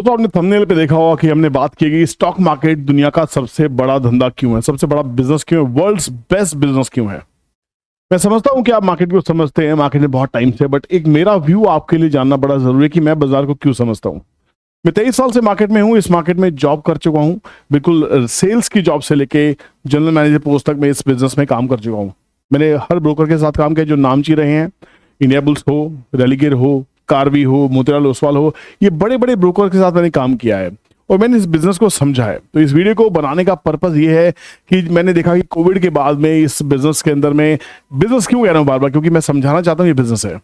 दोस्तों आपने थंबनेल पे देखा होगा कि हमने बात की कि स्टॉक मार्केट दुनिया का सबसे बड़ा धंधा क्यों है, सबसे बड़ा बिजनेस क्यों है, वर्ल्ड्स बेस्ट बिजनेस क्यों है। मैं समझता हूं कि आप मार्केट को समझते हैं, मार्केट में बहुत टाइम से, बट एक मेरा व्यू आपके लिए जानना बड़ा जरूरी है कि मैं बाजार को क्यों समझता हूं। मैं 23 साल से मार्केट में हूं, इस मार्केट में जॉब कर चुका हूं, बिल्कुल सेल्स की जॉब से लेके जनरल मैनेजर पोस्ट तक मैं इस बिजनेस में काम कर चुका हूं। मैंने हर ब्रोकर के साथ काम किया जो नामची रहे हैं, इंडिया बुल्स हो, रेलिगेयर हो, कार्वी हो, मोतीलाल ओसवाल हो, ये बड़े बड़े ब्रोकर के साथ मैंने काम किया है और मैंने इस बिजनेस को समझा है। तो इस वीडियो को बनाने का पर्पस ये है कि मैंने देखा कि कोविड के बाद में इस बिजनेस के अंदर में, बिजनेस क्यों कह रहा हूं बार बार, क्योंकि मैं समझाना चाहता हूं ये बिजनेस है।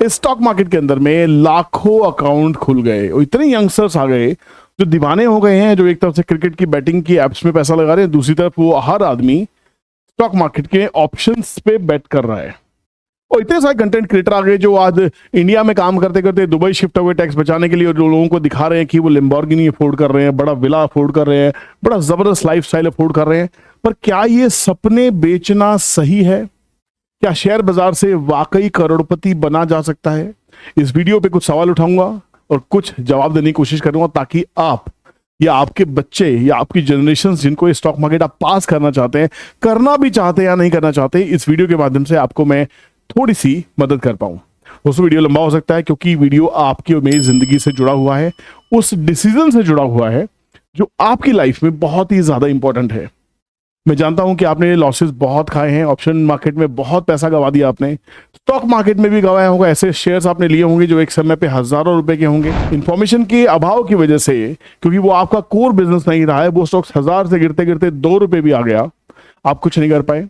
इस स्टॉक मार्केट के अंदर में लाखों अकाउंट खुल गए और इतने यंगस्टर्स आ गए जो दीवाने हो गए हैं, जो एक तरफ से क्रिकेट की बैटिंग की एप्स में पैसा लगा रहे हैं, दूसरी तरफ वो हर आदमी स्टॉक मार्केट के ऑप्शंस पे बेट कर रहा है। और इतने सारे कंटेंट क्रिएटर आ गए जो आज इंडिया में काम करते करते दुबई शिफ्ट हुए टैक्स बचाने के लिए, और जो लोगों को दिखा रहे हैं कि वो लैम्बोर्गिनी अफोर्ड कर रहे हैं, बड़ा विला अफोर्ड कर रहे हैं, बड़ा जबरदस्त लाइफस्टाइल अफोर्ड कर रहे हैं। पर क्या ये सपने बेचना सही है? क्या शेयर बाजार से वाकई करोड़पति बना जा सकता है? इस वीडियो पे कुछ सवाल उठाऊंगा और कुछ जवाब देने की कोशिश करूंगा ताकि आप या आपके बच्चे या आपकी जनरेशन जिनको ये स्टॉक मार्केट आप पास करना चाहते हैं, करना भी चाहते हैं या नहीं करना चाहते, इस वीडियो के माध्यम से आपको मैं थोड़ी सी मदद कर पाऊं। दोस्तों वीडियो लंबा हो सकता है क्योंकि वीडियो आपकी और मेरी जिंदगी से जुड़ा हुआ है, उस डिसीजन से जुड़ा हुआ है जो आपकी लाइफ में बहुत ही ज्यादा इंपॉर्टेंट है। मैं जानता हूं कि आपने लॉसेस बहुत खाए हैं, ऑप्शन मार्केट में बहुत पैसा गवा दिया आपने, स्टॉक मार्केट में भी गवाया होगा, ऐसे शेयर्स आपने लिए होंगे जो एक समय पे हजारों रुपए के होंगे। इंफॉर्मेशन के अभाव की वजह से, क्योंकि वो आपका कोर बिजनेस नहीं रहा है, वो स्टॉक्स 1000 से गिरते गिरते 2 रुपए भी आ गया, आप कुछ नहीं कर पाए।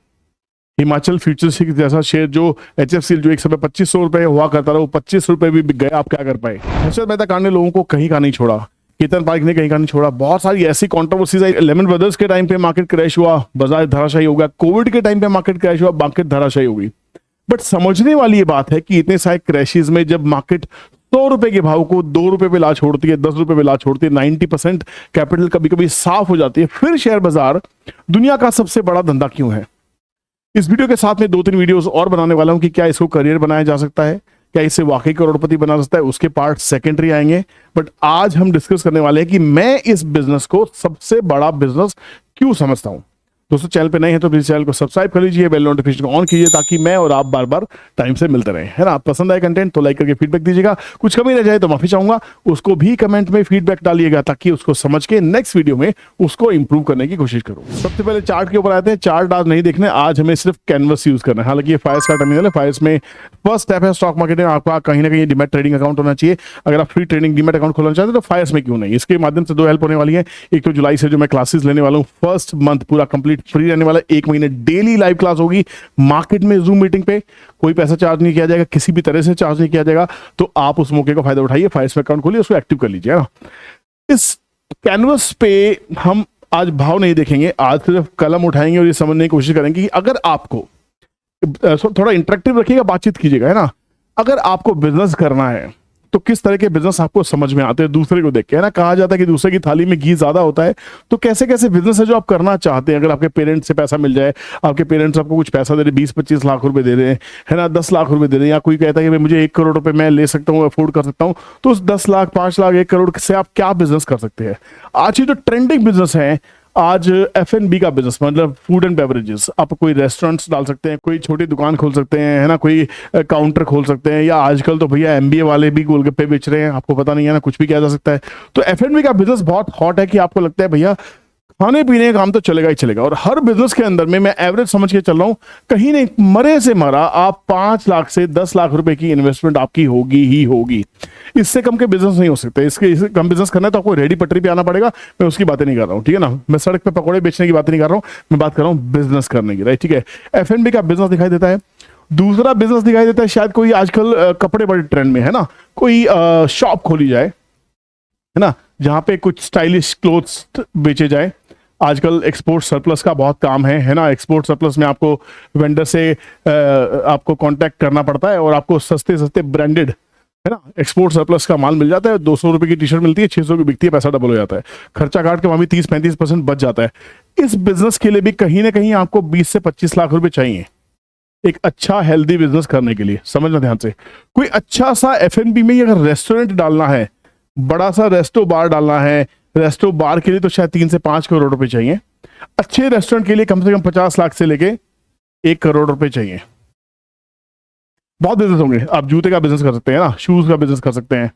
हिमाचल फ्यूचर्स जैसा शेयर जो HFCL जो एक समय 2500 रुपए हुआ करता था, वो 25 रुपए भी बिक गए, आप क्या कर पाए? हर्षद मेहता कांड ने लोगों को कहीं का नहीं छोड़ा, केतन पार्क ने कहीं का नहीं छोड़ा। बहुत सारी ऐसी कंट्रोवर्सीज आई। लेमन ब्रदर्स के टाइम पे मार्केट क्रैश हुआ, बाजार धराशायी हो गया। कोविड के टाइम पे मार्केट क्रैश हुआ, मार्केट धराशायी हो गई। बट समझने वाली ये बात है कि इतने सारे क्रैशेस में जब मार्केट 100 रुपए के भाव को 2 रुपए पे ला छोड़ती है, 10 रुपए पे ला छोड़ती है, 90% कैपिटल कभी कभी साफ हो जाती है, फिर शेयर बाजार दुनिया का सबसे बड़ा धंधा क्यों है? इस वीडियो के साथ में 2-3 वीडियोस और बनाने वाला हूं कि क्या इसको करियर बनाया जा सकता है, क्या इससे वाकई करोड़पति बना सकता है, उसके पार्ट सेकेंडरी आएंगे। बट आज हम डिस्कस करने वाले हैं कि मैं इस बिजनेस को सबसे बड़ा बिजनेस क्यों समझता हूं। दोस्तों चैनल पे नए हैं तो प्लीज चैनल को सब्सक्राइब कर लीजिए, बेल नोटिफिकेशन को ऑन कीजिए ताकि मैं और आप बार बार टाइम से मिलते रहें, है ना। पसंद आए कंटेंट तो लाइक करके फीडबैक दीजिएगा, कुछ कमी रह जाए तो माफी चाहूंगा, उसको भी कमेंट में फीडबैक डालिएगा ताकि उसको समझ के नेक्स्ट वीडियो में उसको इंप्रूव करने की कोशिश करूँ। सबसे पहले चार्ट के ऊपर आते हैं। चार्ट आज नहीं देखने, आज हमें सिर्फ कैनवस यूज करना है। हालांकि ये फायर्स का टर्मिनल है, फायर्स में फर्स्ट स्टेप है स्टॉक मार्केट में आपका कहीं ना कहीं डीमैट ट्रेडिंग अकाउंट होना चाहिए। अगर आप फ्री ट्रेडिंग डीमैट अकाउंट खोलना चाहते हैं तो फायर्स में क्यों नहीं। इसके माध्यम से 2 हेल्प होने वाली है। एक तो जुलाई से जो मैं क्लासेस लेने वाला हूँ, फर्स्ट मंथ पूरा कंप्लीट फ्री रहने वाला है। 1 महीने डेली लाइव क्लास होगी मार्केट में, जूम मीटिंग पे, कोई पैसा चार्ज नहीं किया जाएगा, किसी भी तरह से चार्ज नहीं किया जाएगा। तो आप उस मौके का फायदा उठाइए, फायर्स में अकाउंट खोलिए, उसको एक्टिव कर लीजिए ना। इस कैनवस पे हम आज भाव नहीं देखेंगे, आज सिर्फ कलम उठाएंगे और ये समझने की कोशिश करेंगे कि अगर आपको थोड़ा इंटरेक्टिव रखिएगा, बातचीत कीजिएगा, है ना। अगर आपको बिजनेस करना है तो किस तरह के बिजनेस आपको समझ में आते हैं दूसरे को देख के, है ना। कहा जाता है कि दूसरे की थाली में घी ज्यादा होता है। तो कैसे कैसे बिजनेस है जो आप करना चाहते हैं। अगर आपके पेरेंट्स से पैसा मिल जाए, आपके पेरेंट्स आपको कुछ पैसा दे रहे, 20-25 लाख रुपए दे रहे हैं, है ना, 10 लाख रुपए दे रहे हैं, या कोई कहता है कि मुझे 1 करोड़ रुपए मैं ले सकता हूँ, अफोर्ड कर सकता हूँ, तो उस 10 लाख, 5 लाख, 1 करोड़ से आप क्या बिजनेस कर सकते हैं। आज ये जो ट्रेंडिंग बिजनेस है, आज F&B का बिजनेस, मतलब फूड एंड बेवरेजेस, आप कोई रेस्टोरेंट्स डाल सकते हैं, कोई छोटी दुकान खोल सकते हैं, है ना, कोई काउंटर खोल सकते हैं, या आजकल तो भैया MBA वाले भी गोलगप्पे बेच रहे हैं, आपको पता नहीं है ना, कुछ भी किया जा सकता है। तो F&B का बिजनेस बहुत हॉट है कि आपको लगता है भैया खाने पीने का काम तो चलेगा ही चलेगा। और हर बिजनेस के अंदर में मैं एवरेज समझ के चल रहा हूं, कहीं नहीं मरे से मरा आप 5 लाख से 10 लाख रुपए की इन्वेस्टमेंट आपकी होगी ही होगी। इससे कम के बिजनेस नहीं हो सकते। इससे कम बिजनेस करना है तो आपको रेडी पटरी पे आना पड़ेगा। मैं उसकी बातें नहीं कर रहा हूँ, ठीक है ना। मैं सड़क पे पकौड़े बेचने की बात नहीं कर रहा हूँ, मैं बात कर रहा हूँ बिजनेस करने की, राइट, ठीक है। F&B का बिजनेस दिखाई देता है। दूसरा बिजनेस दिखाई देता है, शायद कोई आजकल कपड़े बड़े ट्रेंड में, है ना, कोई शॉप खोली जाए, है ना, जहां पे कुछ स्टाइलिश क्लोथ्स बेचे जाए। आजकल एक्सपोर्ट सरप्लस का बहुत काम है ना। एक्सपोर्ट सरप्लस में आपको वेंडर से आपको कांटेक्ट करना पड़ता है और आपको सस्ते सस्ते ब्रांडेड, है ना, एक्सपोर्ट सरप्लस का माल मिल जाता है। 200 रुपए की टी-शर्ट मिलती है, 600 की बिकती है, पैसा डबल हो जाता है। खर्चा काट के वहां भी 30-35% बच जाता है। इस बिजनेस के लिए भी कहीं ना कहीं आपको 20 से 25 लाख रुपए चाहिए एक अच्छा हेल्दी बिजनेस करने के लिए। समझना ध्यान से, कोई अच्छा सा F&B में अगर रेस्टोरेंट डालना है बड़ा सा रेस्टो बार डालना है, रेस्टो बार के लिए तो शायद 3 से 5 करोड़ रुपए चाहिए। अच्छे रेस्टोरेंट के लिए कम से कम 50 लाख से लेके 1 करोड़ रुपए चाहिए। बहुत बिजनेस होंगे, आप जूते का बिजनेस कर सकते हैं ना, शूज का बिजनेस कर सकते हैं,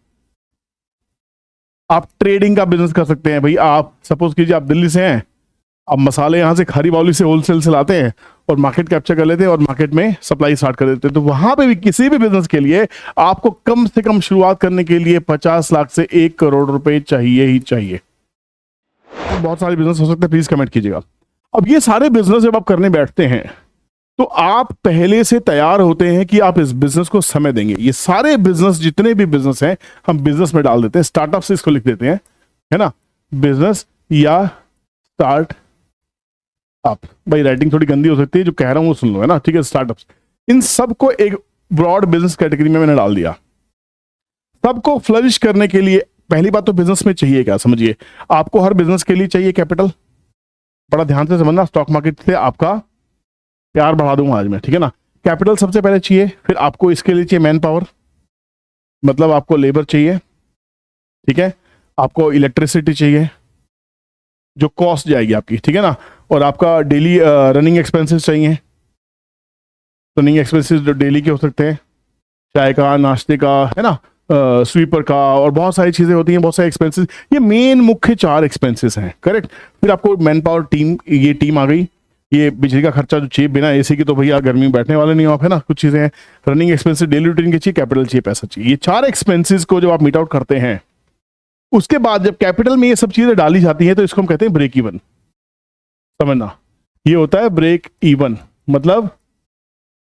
आप ट्रेडिंग का बिजनेस कर सकते हैं। भाई आप सपोज कीजिए आप दिल्ली से हैं, आप मसाले यहाँ से खारी बावली से होलसेल से लाते हैं और मार्केट कैप्चर कर लेते हैं और मार्केट में सप्लाई स्टार्ट कर देते हैं। तो वहां पे भी किसी भी बिजनेस के लिए आपको कम से कम शुरुआत करने के लिए 50 लाख से 1 करोड़ रुपए चाहिए ही चाहिए। बहुत सारे बिजनेस हो सकते हैं, प्लीज कमेंट कीजिएगा। अब ये सारे बिजनेस जब आप करने बैठते हैं तो आप पहले से तैयार होते हैं कि आप इस बिजनेस को समय देंगे। ये सारे बिजनेस, जितने भी बिजनेस हैं, हम बिजनेस में डाल देते हैं, स्टार्टअप से इसको लिख देते हैं, है ना, बिजनेस या स्टार्ट अप। भाई राइटिंग थोड़ी गंदी हो सकती है, जो कह रहा हूं वो सुन लो, है ना, ठीक है। स्टार्टअप्स, इन सबको एक ब्रॉड बिजनेस कैटेगरी में मैंने डाल दिया। सबको फ्लरिश करने के लिए पहली बात तो बिजनेस में चाहिए क्या, समझिए। आपको हर बिजनेस के लिए चाहिए कैपिटल। बड़ा ध्यान से समझना, स्टॉक मार्केट से आपका प्यार बढ़ा दूंगा आज मैं, ठीक है ना। कैपिटल सबसे पहले चाहिए, फिर आपको इसके लिए चाहिए मैन पावर, मतलब आपको लेबर चाहिए, ठीक है, आपको इलेक्ट्रिसिटी चाहिए जो कॉस्ट जाएगी आपकी, ठीक है ना, और आपका डेली रनिंग एक्सपेंसेस चाहिए। रनिंग एक्सपेंसेस जो डेली के हो सकते हैं, चाय का, नाश्ते का, है ना, स्वीपर का, और बहुत सारी चीजें होती हैं, बहुत सारे एक्सपेंसेस। ये मेन मुख्य 4 एक्सपेंसेस हैं, करेक्ट। फिर आपको मैन पावर टीम, ये टीम आ गई, ये बिजली का खर्चा जो चाहिए, बिना एसी की तो भैया गर्मी में बैठने वाले नहीं हो आप, है ना, कुछ चीजें हैं। रनिंग एक्सपेंसेस डेली रूटीन के चाहिए, कैपिटल चाहिए, पैसा चाहिए। ये 4 एक्सपेंसेस को जब आप मीट आउट करते हैं, उसके बाद जब कैपिटल में ये सब चीजें डाली जाती हैं तो इसको हम कहते हैं ब्रेक इवन। समझना, ये होता है ब्रेक इवन, मतलब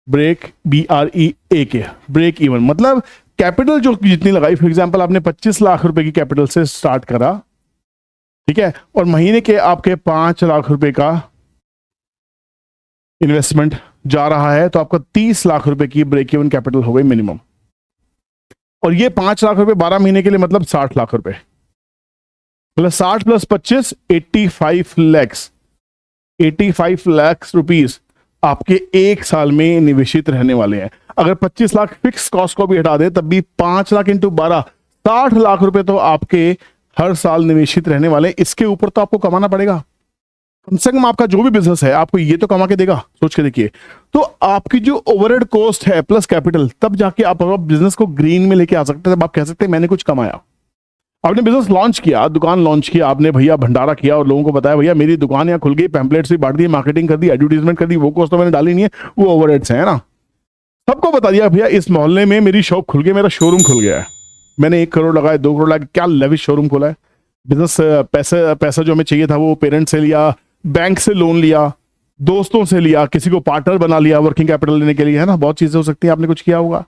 ब्रेक BREAK, ब्रेक इवन मतलब कैपिटल जो जितनी लगाई। फॉर एग्जांपल आपने 25 लाख रुपए की कैपिटल से स्टार्ट करा, ठीक है, और महीने के आपके 5 लाख रुपए का इन्वेस्टमेंट जा रहा है, तो आपका 30 लाख रुपए की ब्रेक इवन कैपिटल हो गई मिनिमम। और ये 5 लाख रुपए 12 महीने के लिए, मतलब 60 लाख रुपए, मतलब 60 + 25 85 लैक्स, 85 लाख रुपीस आपके एक साल में निवेशित रहने वाले हैं। अगर 25 लाख फिक्स कॉस्ट को भी हटा दे तब भी 5 लाख × 12 60 लाख रुपए तो आपके हर साल निवेशित रहने वाले। इसके ऊपर तो आपको कमाना पड़ेगा, कम से कम आपका जो भी बिजनेस है आपको ये तो कमा के देगा। सोच के देखिए, तो आपकी जो ओवरहेड कॉस्ट है प्लस कैपिटल, तब जाके आप बिजनेस को ग्रीन में लेके आ सकते हैं। तब आप कह सकते हैं मैंने कुछ कमाया। आपने बिजनेस लॉन्च किया, दुकान लॉन्च किया आपने, भैया भंडारा किया और लोगों को बताया भैया मेरी दुकान यहाँ खुल गई, पैम्पलेट्स भी बांट दी, मार्केटिंग कर दी, एडवर्टीजमेंट कर दी, वो कॉस्ट तो मैंने डाली नहीं है, वो ओवरहेड्स है ना। सबको बता दिया भैया इस मोहल्ले में मेरी शॉप खुल गई, मेरा शोरूम खुल गया है, मैंने 1 करोड़ लगाए, 2 करोड़ लगाए, क्या लेविश शोरूम खोला है। बिजनेस पैसा जो हमें चाहिए था वो पेरेंट्स से लिया, बैंक से लोन लिया, दोस्तों से लिया, किसी को पार्टनर बना लिया वर्किंग कैपिटल लेने के लिए, है ना। बहुत चीजें हो सकती है, आपने कुछ किया होगा।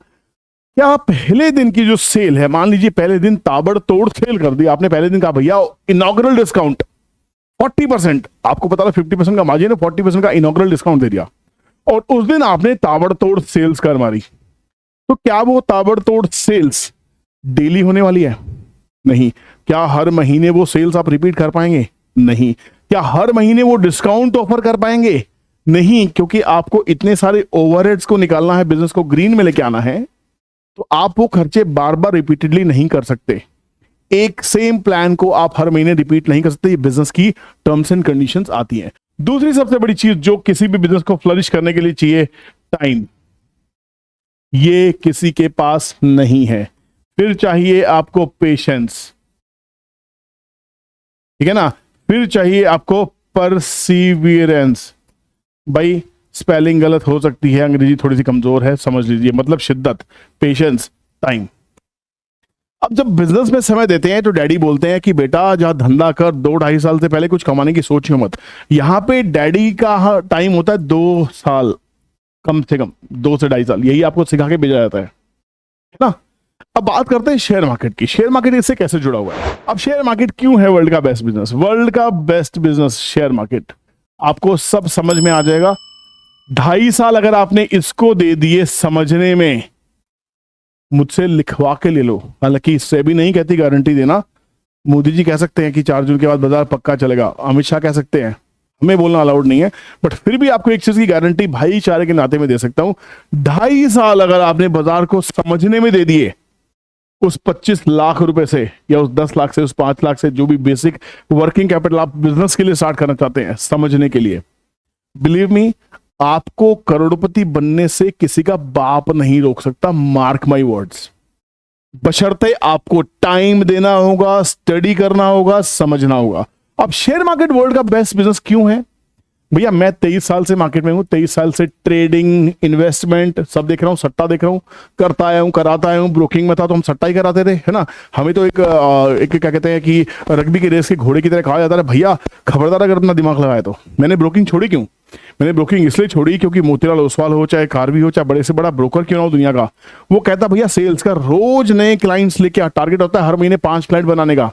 क्या पहले दिन की जो सेल है, मान लीजिए पहले दिन ताबड़तोड़ सेल कर दी आपने, पहले दिन कहा भैया इनॉग्रल डिस्काउंट 40%, आपको पता था 50% का मार्जिन है, 40% का इनॉग्रल डिस्काउंट दे दिया, और उस दिन आपने ताबड़तोड़ सेल्स कर मारी। तो क्या वो ताबड़तोड़ सेल्स डेली होने वाली है? नहीं। क्या हर महीने वो सेल्स आप रिपीट कर पाएंगे? नहीं। क्या हर महीने वो डिस्काउंट ऑफर कर पाएंगे? नहीं, क्योंकि आपको इतने सारे ओवरहेड्स को निकालना है, बिजनेस को ग्रीन में लेके आना है, तो आप वो खर्चे बार बार रिपीटेडली नहीं कर सकते। एक सेम प्लान को आप हर महीने रिपीट नहीं कर सकते, ये बिजनेस की टर्म्स एंड कंडीशंस आती हैं। दूसरी सबसे बड़ी चीज जो किसी भी बिजनेस को फ्लरिश करने के लिए चाहिए, टाइम। ये किसी के पास नहीं है। फिर चाहिए आपको पेशेंस, ठीक है ना, फिर चाहिए आपको परसीवियरेंस। भाई स्पेलिंग गलत हो सकती है, अंग्रेजी थोड़ी सी कमजोर है, समझ लीजिए, मतलब शिद्दत, पेशेंस, टाइम। अब जब बिजनेस में समय देते हैं तो डैडी बोलते हैं कि बेटा जहां धंधा कर, 2-2.5 साल से पहले कुछ कमाने की सोचियो मत। यहां पे डैडी का टाइम होता है 2 साल, कम से कम 2 से 2.5 साल, यही आपको सिखा के भेजा जाता है ना। अब बात करते हैं शेयर मार्केट की। शेयर मार्केट इससे कैसे जुड़ा हुआ है? अब शेयर मार्केट क्यों है वर्ल्ड का बेस्ट बिजनेस? वर्ल्ड का बेस्ट बिजनेस शेयर मार्केट, आपको सब समझ में आ जाएगा। 2.5 साल अगर आपने इसको दे दिए समझने में, मुझसे लिखवा के ले लो। हालांकि इससे भी नहीं कहती गारंटी देना, मोदी जी कह सकते हैं कि 4 जून के बाद बाजार पक्का चलेगा, अमित शाह कह सकते हैं, हमें बोलना अलाउड नहीं है, बट फिर भी आपको एक चीज की गारंटी भाईचारे के नाते में दे सकता हूं। 2.5 साल अगर आपने बाजार को समझने में दे दिए, उस 25 लाख रुपए से या उस 10 लाख से, उस 5 लाख से, जो भी बेसिक वर्किंग कैपिटल आप बिजनेस के लिए स्टार्ट करना चाहते हैं, समझने के लिए, बिलीव मी, आपको करोड़पति बनने से किसी का बाप नहीं रोक सकता, मार्क माई वर्ड्स। बशर्ते आपको टाइम देना होगा, स्टडी करना होगा, समझना होगा। अब शेयर मार्केट वर्ल्ड का बेस्ट बिजनेस क्यों है भैया? मैं 23 साल से मार्केट में हूं, 23 साल से ट्रेडिंग, इन्वेस्टमेंट सब देख रहा हूं, सट्टा देख रहा हूं, करता आया हूं, कराता आया हूं। ब्रोकिंग में था तो हम सट्टा ही कराते थे, है ना। हमें तो एक क्या कहते हैं कि रग्बी की रेस के घोड़े की तरह कहा जाता है, भैया खबरदार अगर अपना दिमाग लगाया तो। मैंने ब्रोकिंग छोड़ी क्यों? मैंने ब्रोकिंग इसलिए छोड़ी क्योंकि मोतीलाल ओसवाल हो, चाहे कार्वी हो, चाहे बड़े से बड़ा ब्रोकर क्यों ना हो दुनिया का, वो कहता भैया सेल्स का रोज नए क्लाइंट्स लेके टारगेट होता है हर महीने 5 क्लाइंट बनाने का।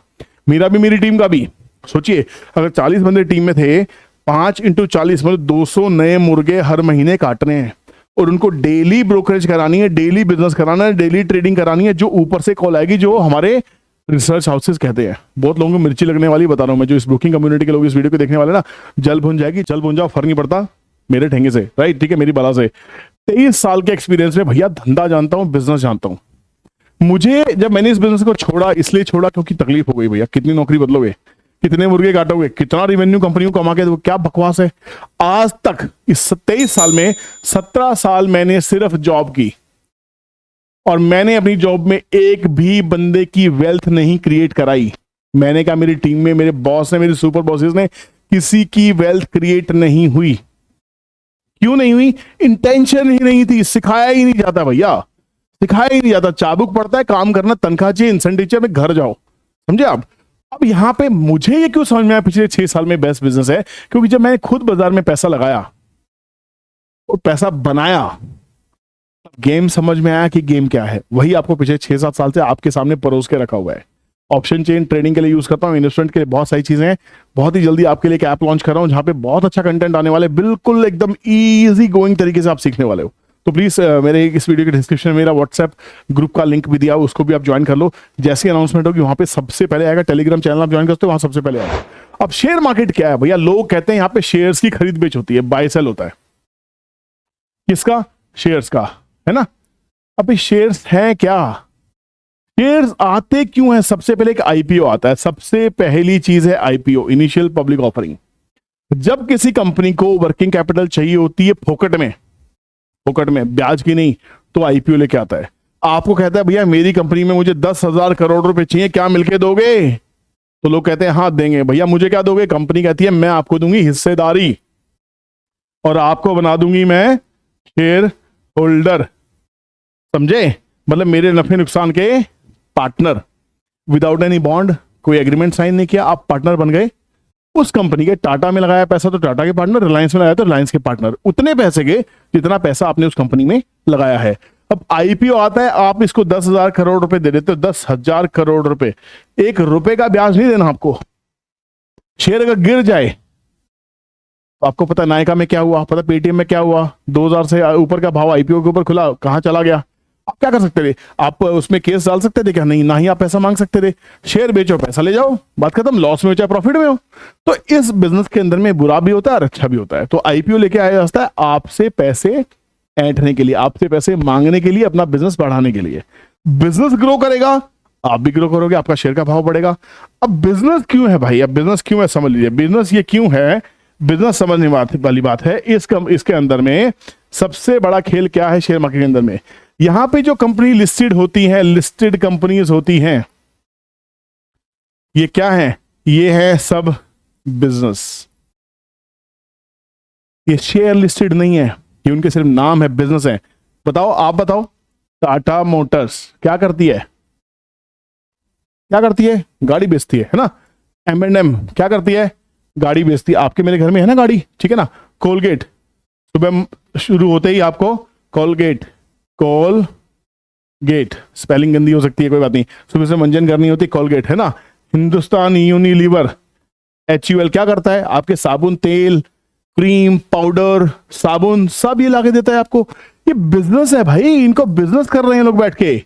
मेरा भी, मेरी टीम का भी। सोचिए अगर 40 बंदे टीम में थे, 5 × 40 मतलब 200 नए मुर्गे हर महीने काटने हैं, और उनको डेली ब्रोकरेज करानी है, डेली बिजनेस कराना है, डेली ट्रेडिंग करानी है, जो ऊपर से कॉल आएगी, जो हमारे रिसर्च हाउसेस कहते हैं। बहुत लोगों को मिर्ची लगने वाली बता रहा हूं मैं, जो इस ब्रोकिंग कम्युनिटी के लोग इस वीडियो को देखने वाले ना, जल भुन जाएगी, जल भुन जाओ, फर्क नहीं पड़ता मेरे ठेंगे से, राइट, ठीक है, मेरी बला से। 23 साल के एक्सपीरियंस में भैया धंधा जानता हूं, बिजनेस जानता हूं। मुझे जब मैंने इस बिजनेस को छोड़ा, इसलिए छोड़ा क्योंकि तकलीफ हो गई भैया। कितनी नौकरी बदलोगे, कितने मुर्गे काटोगे, कितना रिवेन्यू कंपनी को कमा के दो, क्या बकवास है। आज तक इस 23 साल में 17 साल मैंने सिर्फ जॉब की, और मैंने अपनी जॉब में एक भी बंदे की वेल्थ नहीं क्रिएट कराई। मैंने कहा मेरी टीम में, मेरे बॉस ने, मेरे सुपर बॉसेस ने, किसी की वेल्थ क्रिएट नहीं हुई। क्यों नहीं हुई? इंटेंशन ही नहीं थी, सिखाया ही नहीं जाता भैया, सिखाया ही नहीं जाता। चाबुक पड़ता है, काम करना, तनख्वाह चाहिए, इंसेंटिव चाहिए, घर जाओ, समझे आप। अब यहां पे मुझे ये क्यों समझ में आया पिछले 6 साल में बेस्ट बिजनेस है, क्योंकि जब मैंने खुद बाजार में पैसा लगाया और पैसा बनाया, गेम समझ में आया कि गेम क्या है। वही आपको पिछले 6-7 साल से आपके सामने परोस के रखा हुआ है। ऑप्शन चेन ट्रेडिंग के लिए यूज करता हूं, इन्वेस्टमेंट के लिए बहुत सारी चीजें हैं। बहुत ही जल्दी आपके लिए एक ऐप लॉन्च कर रहा हूं जहां पे बहुत अच्छा कंटेंट आने वाले, बिल्कुल एकदम इजी गोइंग तरीके से आप सीखने वाले हो। तो प्लीज मेरे इस वीडियो के डिस्क्रिप्शन में मेरा व्हाट्सएप ग्रुप का लिंक भी दिया, उसको भी आप ज्वाइन कर लो। जैसी अनाउंसमेंट होगी वहां पे सबसे पहले आएगा। टेलीग्राम चैनल आप ज्वाइन करते हो, वहां सबसे पहले आएगा। अब शेयर मार्केट क्या है भैया? लोग कहते हैं यहाँ पे शेयर्स की खरीद बेच होती है, बाय सेल होता है। किसका? शेयर्स का, है ना। अब शेयर्स है क्या? शेयर्स आते क्यों है? सबसे पहले एक आईपीओ आता है। सबसे पहली चीज है आईपीओ, इनिशियल पब्लिक ऑफरिंग। जब किसी कंपनी को वर्किंग कैपिटल चाहिए होती है फोकट में, फोकट में, ब्याज की नहीं, तो आईपीओ लेके आता है। आपको कहता है भैया मेरी कंपनी में मुझे 10,000 करोड़ रुपए चाहिए, क्या मिलके दोगे? तो लोग कहते हैं हाँ देंगे। भैया मुझे क्या दोगे? कंपनी कहती है मैं आपको दूंगी हिस्सेदारी, और आपको बना दूंगी मैं शेयर होल्डर, समझे? मतलब मेरे नफे नुकसान के पार्टनर। विदाउट एनी बॉन्ड, कोई एग्रीमेंट साइन नहीं किया, आप पार्टनर बन गए उस कंपनी के। टाटा में लगाया पैसा तो टाटा के पार्टनर, रिलायंस में लगाया तो रिलायंस के पार्टनर, उतने पैसे के जितना पैसा आपने उस कंपनी में लगाया है। अब आईपीओ आता है, आप इसको 10,000 करोड़ रुपए दे देते हो, 10,000 करोड़ रुपए, 1 रुपए का ब्याज नहीं देना आपको। शेयर अगर गिर जाए तो आपको पता नायका में क्या हुआ, पता पेटीएम में क्या हुआ, 2000 से ऊपर का भाव आईपीओ के ऊपर खुला, कहां चला गया? आप क्या कर सकते थे? आप उसमें केस डाल सकते थे क्या? नहीं, ना ही आप पैसा मांग सकते थे। शेयर बेचो, पैसा ले जाओ, बात खत्म। लॉस में हो चाहे प्रॉफिट में हो। तो इस बिजनेस के अंदर में बुरा भी होता है और अच्छा भी होता है। तो आईपीओ लेके आया जाता है आपसे पैसे ऐंठने के लिए, आपसे पैसे मांगने के लिए, अपना बिजनेस बढ़ाने के लिए। बिजनेस ग्रो करेगा, आप भी ग्रो करोगे, आपका शेयर का भाव बढ़ेगा। अब बिजनेस क्यों है भाई? अब बिजनेस क्यों है समझ लीजिए। बिजनेस ये क्यों है, बिजनेस समझने वाली बात है। इसके अंदर में सबसे बड़ा खेल क्या है शेयर मार्केट के अंदर में? यहां पे जो कंपनी लिस्टेड होती है, लिस्टेड कंपनीज होती हैं, ये क्या है? ये है सब बिजनेस। ये शेयर लिस्टेड नहीं है, ये उनके सिर्फ नाम है, बिजनेस है। बताओ, आप बताओ, टाटा मोटर्स क्या करती है? क्या करती है? गाड़ी बेचती है ना। M&M क्या करती है? गाड़ी बेचती है। आपके मेरे घर में है ना गाड़ी, ठीक है ना। कोलगेट, सुबह शुरू होते ही आपको कोलगेट, कोलगेट, स्पेलिंग गंदी हो सकती है, कोई बात नहीं, सुबह से मंजन करनी होती, कोलगेट, है ना। हिंदुस्तान यूनिलीवर, HUL क्या करता है? आपके साबुन, तेल, क्रीम, पाउडर, साबुन, सब ये लाके देता है आपको। ये बिजनेस है भाई, इनको बिजनेस कर रहे हैं लोग बैठ के।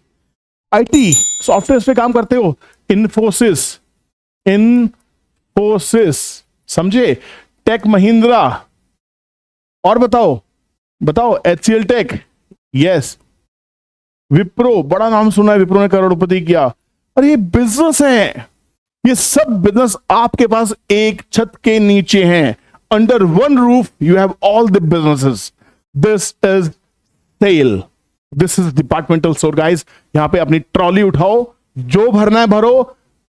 आईटी सॉफ्टवेयर पे काम करते हो, इन्फोसिस, इन्फोसिस, समझे? टेक महिंद्रा, और बताओ, बताओ, HCL टेक, यस, विप्रो, बड़ा नाम सुना है, विप्रो ने करोड़पति किया। अरे ये बिजनेस है, ये सब बिजनेस आपके पास एक छत के नीचे हैं। Under one roof you have all the businesses. This is sale, this is departmental store guys. यहां पे अपनी ट्रॉली उठाओ, जो भरना है भरो,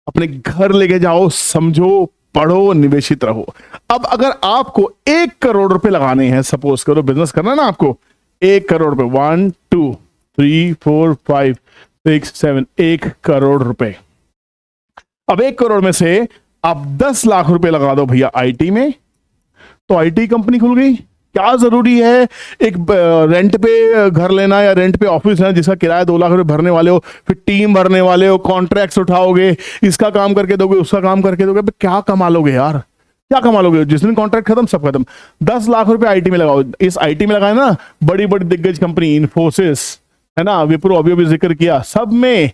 अपने घर लेके जाओ, समझो, पढ़ो, निवेशित रहो। अब अगर आपको 1 करोड़ रुपए लगाने हैं, सपोज करो बिजनेस करना है ना आपको, 1 करोड़ रुपए, 1 2 3 4 5 6 7, 1 करोड़ रुपए। अब 1 करोड़ में से आप 10 लाख रुपए लगा दो भैया आईटी में, तो आईटी कंपनी खुल गई। क्या जरूरी है एक रेंट पे घर लेना या रेंट पे ऑफिस लेना जिसका किराया 2 लाख रुपए भरने वाले हो, फिर टीम भरने वाले हो, कॉन्ट्रैक्ट्स उठाओगे, इसका काम करके दोगे, उसका काम करके दोगे, क्या कमा लोगे यार, क्या कमा लोगे? जिस दिन कॉन्ट्रैक्ट खत्म सब खत्म। 10 लाख रुपए आईटी में लगाओ। इस आईटी में लगाए ना, बड़ी बड़ी दिग्गज कंपनी, इन्फोसिस है ना, विप्रो अभी जिक्र किया, सब में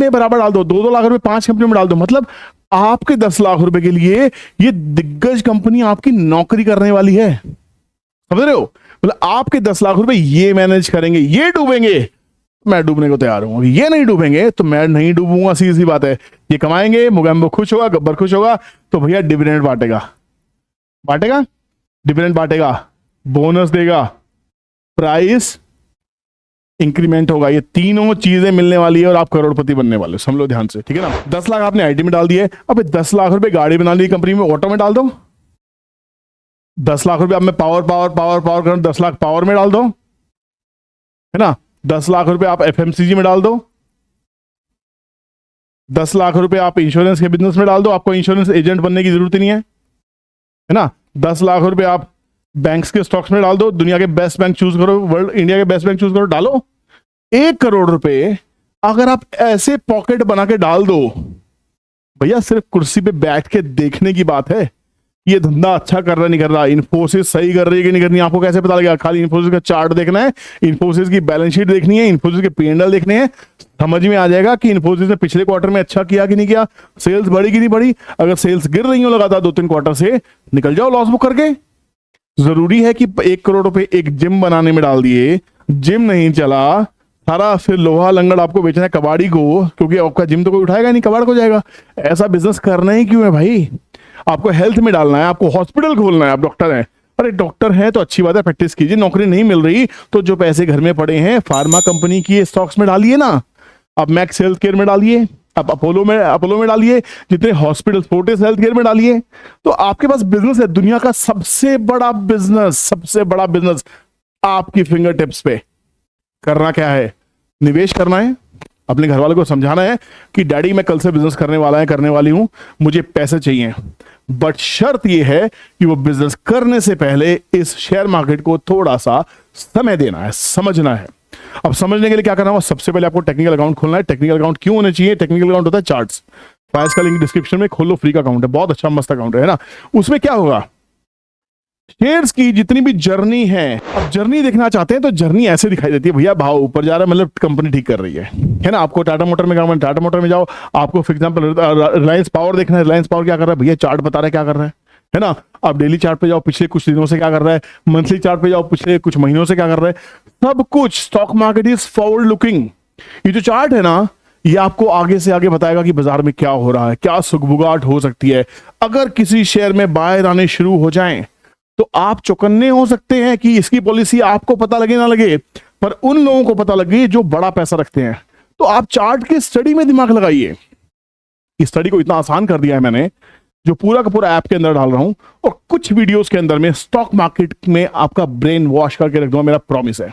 बराबर डाल दो। 2-2 लाख रुपए 5 कंपनी में डाल दो। मतलब आपके 10 लाख रुपए के लिए ये दिग्गज कंपनी आपकी नौकरी करने वाली है, समझ रहे हो? मतलब आपके 10 लाख रुपए ये मैनेज करेंगे, ये डूबेंगे, मैं डूबने को तैयार हूं। ये नहीं डूबेंगे तो मैं नहीं डूबूंगा, सीधी सी बात है। ये कमाएंगे, मोगैम्बो खुश होगा, गब्बर खुश होगा, तो भैया डिविडेंड बांटेगा, डिविडेंड बांटेगा, बोनस देगा, प्राइस इंक्रीमेंट होगा। ये तीनों चीजें मिलने वाली है और आप करोड़पति बनने वाले हो, समझ लो ध्यान से, ठीक है ना? 10 लाख आपने आईटी में डाल दिए, अब 10 लाख रुपए गाड़ी बना ली कंपनी में, ऑटो में डाल दो। 10 लाख रुपए अब मैं पावर कर 10 लाख पावर में डाल दो, है ना? 10 लाख रुपए आप एफएमसीजी में डाल दो। 10 लाख रुपए आप इंश्योरेंस के बिजनेस में डाल दो, आपको इंश्योरेंस एजेंट बनने की जरूरत ही नहीं है ना? 10 लाख रुपए आप बैंक्स के स्टॉक्स में डाल दो, दुनिया के बेस्ट बैंक चूज करो, वर्ल्ड इंडिया के बेस्ट बैंक चूज करो, डालो। 1 करोड़ रुपए अगर आप ऐसे पॉकेट बना के डाल दो, भैया सिर्फ कुर्सी पे बैठ के देखने की बात है, ये धंधा अच्छा कर रहा नहीं कर रहा, इन्फोसिस सही कर रही है कि नहीं कर रही, आपको कैसे पता लगेगा? खाली इन्फोसिस का चार्ट देखना है, इन्फोसिस की बैलेंस शीट देखनी है, इन्फोसिस के P&L देखने हैं, समझ में आ जाएगा कि इन्फोसिस ने पिछले क्वार्टर में अच्छा किया कि नहीं किया, सेल्स बढ़ी कि नहीं बढ़ी। अगर सेल्स गिर रही हो लगातार 2-3 क्वार्टर से, निकल जाओ लॉस बुक करके। जरूरी है कि 1 करोड़ रुपए एक जिम बनाने में डाल दिए, जिम नहीं चला, सारा फिर लोहा लंगड़ आपको बेचना है कबाड़ी को, क्योंकि आपका जिम तो कोई उठाएगा नहीं, कबाड़ को जाएगा। ऐसा बिजनेस करना ही क्यों है भाई? आपको हेल्थ में डालना है, आपको हॉस्पिटल खोलना है, आप डॉक्टर हैं, अरे डॉक्टर हैं तो अच्छी बात है, प्रैक्टिस कीजिए। नौकरी नहीं मिल रही तो जो पैसे घर में पड़े हैं फार्मा कंपनी की स्टॉक्स में डालिए ना, आप मैक्स हेल्थ केयर में डालिए, आप अपोलो में डालिए, जितने हॉस्पिटल, फोर्टिस हेल्थ केयर में डालिए, तो आपके पास बिजनेस है। दुनिया का सबसे बड़ा बिजनेस आपकी फिंगर टिप्स पे। करना क्या है? निवेश करना है, अपने घर वालों को समझाना है कि डैडी मैं कल से बिजनेस करने वाली हूं, मुझे पैसे चाहिए, बट शर्त यह है कि वो बिजनेस करने से पहले इस शेयर मार्केट को थोड़ा सा समय देना है, समझना है। अब समझने के लिए क्या करना होगा? सबसे पहले आपको टेक्निकल अकाउंट खोलना है। टेक्निकल अकाउंट क्यों होना चाहिए? टेक्निकल अकाउंट होता है चार्ट्स, फाइल्स का लिंक डिस्क्रिप्शन में, खोलो, फ्री का अकाउंट है, बहुत अच्छा मस्त अकाउंट है ना। उसमें क्या होगा? शेयर्स की जितनी भी जर्नी है, अब जर्नी देखना चाहते हैं तो जर्नी ऐसे दिखाई देती है, भैया भाव ऊपर जा रहा है मतलब कंपनी ठीक कर रही है ना। आपको टाटा मोटर में काम है, टाटा मोटर में जाओ। आपको फॉर एग्जांपल रिलायंस पावर देखना है, रिलायंस पावर क्या कर रहा है, भैया चार्ट बता रहा है क्या कर रहा है ना। आप डेली चार्ट पे जाओ, पिछले कुछ दिनों से क्या कर रहा है, मंथली चार्ट पे जाओ, पिछले कुछ महीनों से क्या कर रहा है, सब कुछ। Stock market is forward looking. ये जो चार्ट है ना, ये आपको आगे से आगे बताएगा कि बाजार में क्या हो रहा है, क्या सुगबुगाहट हो सकती है। अगर किसी शेयर में बाय आने शुरू हो जाएं तो आप चौकन्ने हो सकते हैं कि इसकी पॉलिसी आपको पता लगे ना लगे, पर उन लोगों को पता लगे जो बड़ा पैसा रखते हैं। तो आप चार्ट की स्टडी में दिमाग लगाइए। इस स्टडी को इतना आसान कर दिया है मैंने, जो पूरा का पूरा ऐप के अंदर डाल रहा हूं, और कुछ वीडियोस के अंदर में स्टॉक मार्केट में आपका ब्रेन वॉश करके रख दूंगा, मेरा प्रॉमिस है।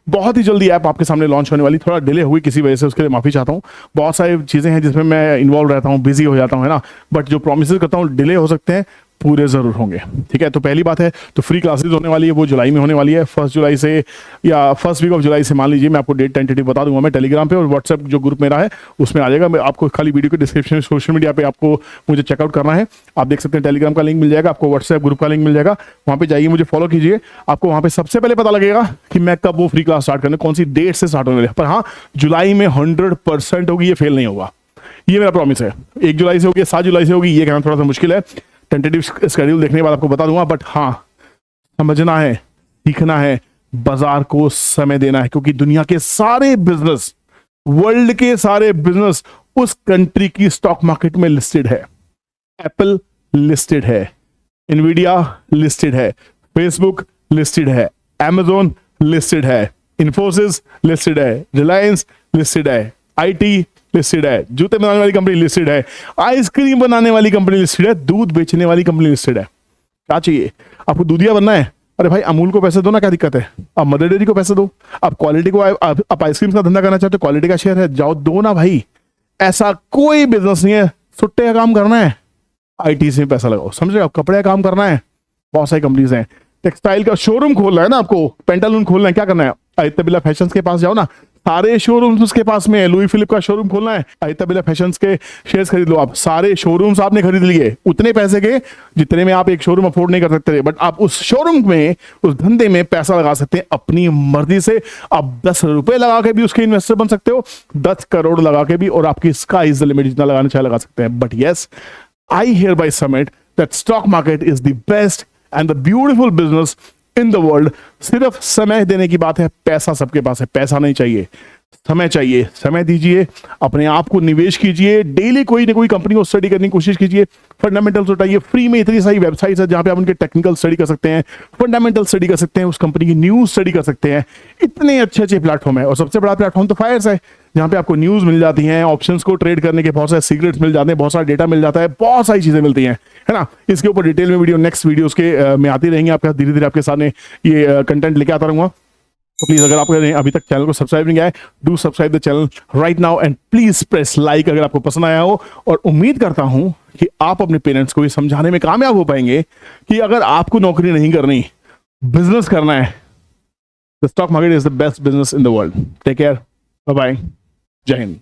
बहुत ही जल्दी ऐप आपके सामने लॉन्च होने वाली। थोड़ा डिले हुई किसी वजह से, उसके लिए माफी चाहता हूं। बहुत सारी चीजें हैं जिसमें मैं इन्वॉल्व रहता हूं, बिजी हो जाता हूं, है ना। बट जो प्रॉमिस करता हूं डिले हो सकते हैं, पूरे जरूर होंगे, ठीक है। तो पहली बात है, तो फ्री क्लासेस होने वाली है, वो जुलाई में होने वाली है, 1 जुलाई से या फर्स्ट वीक ऑफ जुलाई से, मान लीजिए। मैं आपको डेट टेंटेटिव बता दूंगा मैं टेलीग्राम पे, और व्हाट्सएप जो ग्रुप मेरा है उसमें आ जाएगा। मैं आपको खाली वीडियो के डिस्क्रिप्शन में सोशल मीडिया पे आपको मुझे चेकआउट करना है, आप देख सकते हैं, टेलीग्राम का लिंक मिल जाएगा आपको, व्हाट्सएप ग्रुप का लिंक मिल जाएगा, वहाँ पे जाइए, मुझे फॉलो कीजिए। आपको वहाँ पे सबसे पहले पता लगेगा कि मैं कब वो फ्री क्लास स्टार्ट करने, कौन सी डेट से स्टार्ट होने वाली है। पर हाँ, जुलाई में 100% होगी, ये फेल नहीं होगा, ये मेरा प्रॉमिस है। 1 जुलाई से होगी, 7 जुलाई से होगी, ये कहना थोड़ा सा मुश्किल है, टेंटेटिव शेड्यूल देखने के बाद आपको बता दूंगा। बट हाँ, समझना है, सीखना है, बाजार को समय देना है, क्योंकि दुनिया के सारे बिजनेस, वर्ल्ड के सारे बिजनेस उस कंट्री की स्टॉक मार्केट में लिस्टेड है। एप्पल लिस्टेड है, इनवीडिया लिस्टेड है, फेसबुक लिस्टेड है, Amazon लिस्टेड है, इन्फोसिस लिस्टेड है, रिलायंस लिस्टेड है, आईटी लिस्टेड है, जूते बनाने वाली कंपनी लिस्टेड है, आइसक्रीम बनाने वाली कंपनी लिस्टेड है, दूध बेचने वाली कंपनी लिस्टेड है। क्या चाहिए आपको? दूधिया बनना है, अरे भाई अमूल को पैसे दो ना, क्या दिक्कत है? आप मदर डेयरी को पैसे दो, आप क्वालिटी को, आप आइसक्रीम का धंधा करना चाहते हो, क्वालिटी का शेयर है, जाओ दो ना भाई। ऐसा कोई बिजनेस नहीं है सुट्टे का काम करना है, आईटी से पैसा लगाओ, समझ रहे हो? कपड़े का काम करना है, बहुत सारी कंपनीज हैं। टेक्सटाइल का शोरूम खोलना है ना आपको, पेंटालून खोलना है, क्या करना है? आदित्य बिरला फैशंस के पास जाओ ना, सारे शोरूम्स उसके पास में है। लुई फिलिप का शोरूम खोलना है, आदित्य बिरला फैशंस के शेयर्स खरीद लो आप। सारे शोरूम्स आपने खरीद लिए उतने पैसे के जितने में आप एक शोरूम अफोर्ड नहीं कर सकते थे, बट आप उस शोरूम में, उस धंधे में पैसा लगा सकते हैं अपनी मर्जी से। आप 10 रुपए लगा के भी उसके इन्वेस्टर बन सकते हो, 10 करोड़ लगा के भी, और आपकी स्काई इज द लिमिट, जितना लगाना चाहे लगा सकते हैं। But yes, I hereby submit that stock market is the best and the beautiful business in the world। सिर्फ समय देने की बात है, पैसा सबके पास है, पैसा नहीं चाहिए, समय चाहिए। समय दीजिए, अपने आप को निवेश कीजिए, डेली कोई ना कोई कंपनी को स्टडी करने की कोशिश कीजिए, फंडामेंटल्स उठाइए। फ्री में इतनी सारी वेबसाइट्स है जहां पे आप उनके टेक्निकल स्टडी कर सकते हैं, फंडामेंटल स्टडी कर सकते हैं, उस कंपनी की न्यूज स्टडी कर सकते हैं। इतने अच्छे अच्छे प्लेटफॉर्म है, और सबसे बड़ा प्लेटफॉर्म तो फायर्स है, जहां पे आपको न्यूज मिल जाती हैं, ऑप्शंस को ट्रेड करने के बहुत सारे सीक्रेट्स मिल जाते हैं, बहुत सारा डेटा मिल जाता है, बहुत सारी चीजें मिलती हैं, है ना। इसके ऊपर डिटेल में वीडियो नेक्स्ट वीडियोस के में आती रहेंगी, आपके धीरे धीरे आपके सामने ये कंटेंट लेके आता रहूंगा। तो प्लीज, अगर आपने अभी तक चैनल को सब्सक्राइब नहीं किया है, do subscribe the channel right now and please press like अगर आपको पसंद आया हो। और उम्मीद करता हूं कि आप अपने पेरेंट्स को ये समझाने में कामयाब हो पाएंगे कि अगर आपको नौकरी नहीं करनी, बिजनेस करना है, the stock market is the best business in the world. Take care, bye bye, जय हिंद।